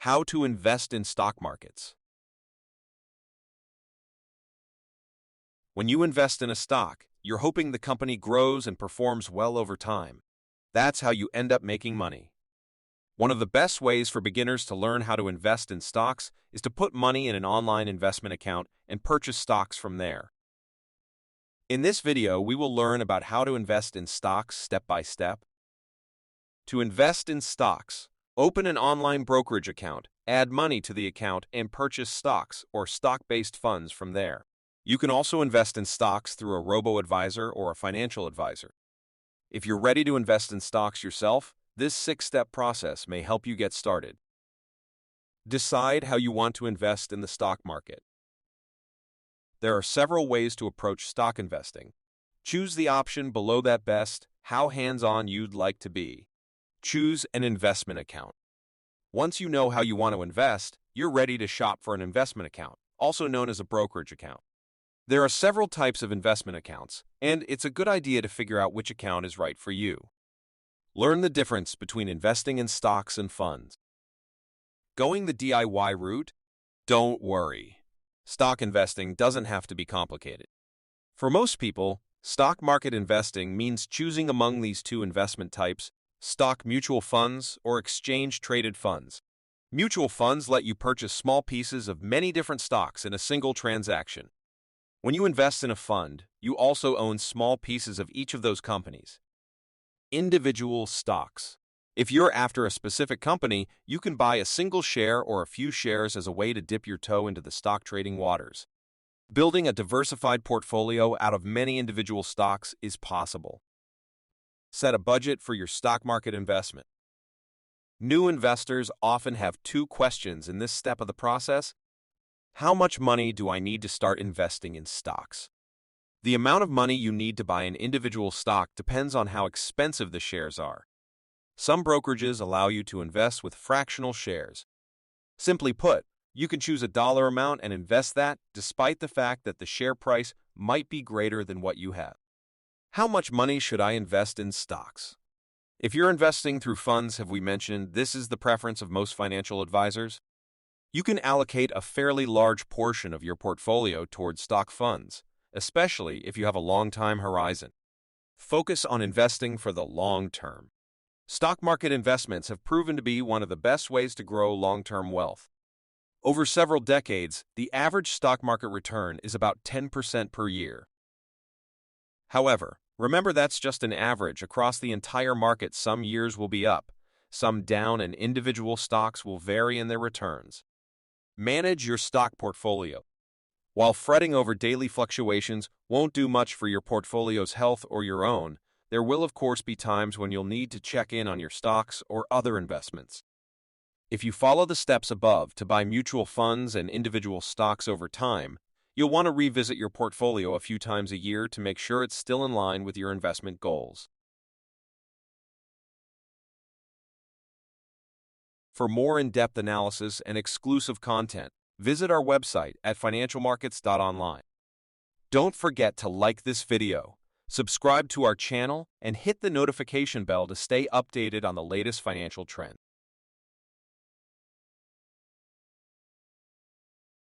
How to invest in stock markets. When you invest in a stock, you're hoping the company grows and performs well over time. That's how you end up making money. One of the best ways for beginners to learn how to invest in stocks is to put money in an online investment account and purchase stocks from there. In this video, we will learn about how to invest in stocks step by step. To invest in stocks, open an online brokerage account, add money to the account, and purchase stocks or stock-based funds from there. You can also invest in stocks through a robo-advisor or a financial advisor. If you're ready to invest in stocks yourself, this 6-step process may help you get started. Decide how you want to invest in the stock market. There are several ways to approach stock investing. Choose the option below that best how hands-on you'd like to be. Choose an investment account. Once you know how you want to invest, you're ready to shop for an investment account, also known as a brokerage account. There are several types of investment accounts, and it's a good idea to figure out which account is right for you. Learn the difference between investing in stocks and funds. Going the DIY route? Don't worry. Stock investing doesn't have to be complicated. For most people, stock market investing means choosing among these two investment types: stock mutual funds or exchange-traded funds. Mutual funds let you purchase small pieces of many different stocks in a single transaction. When you invest in a fund, you also own small pieces of each of those companies. Individual stocks. If you're after a specific company, you can buy a single share or a few shares as a way to dip your toe into the stock trading waters. Building a diversified portfolio out of many individual stocks is possible. Set a budget for your stock market investment. New investors often have two questions in this step of the process. How much money do I need to start investing in stocks? The amount of money you need to buy an individual stock depends on how expensive the shares are. Some brokerages allow you to invest with fractional shares. Simply put, you can choose a dollar amount and invest that despite the fact that the share price might be greater than what you have. How much money should I invest in stocks? If you're investing through funds, have we mentioned this is the preference of most financial advisors? You can allocate a fairly large portion of your portfolio towards stock funds, especially if you have a long time horizon. Focus on investing for the long term. Stock market investments have proven to be one of the best ways to grow long-term wealth. Over several decades, the average stock market return is about 10% per year. However, remember that's just an average across the entire market. Some years will be up, some down, and individual stocks will vary in their returns. Manage your stock portfolio. While fretting over daily fluctuations won't do much for your portfolio's health or your own, there will of course be times when you'll need to check in on your stocks or other investments. If you follow the steps above to buy mutual funds and individual stocks over time, you'll want to revisit your portfolio a few times a year to make sure it's still in line with your investment goals. For more in-depth analysis and exclusive content, visit our website at financialmarkets.online. Don't forget to like this video, subscribe to our channel, and hit the notification bell to stay updated on the latest financial trends.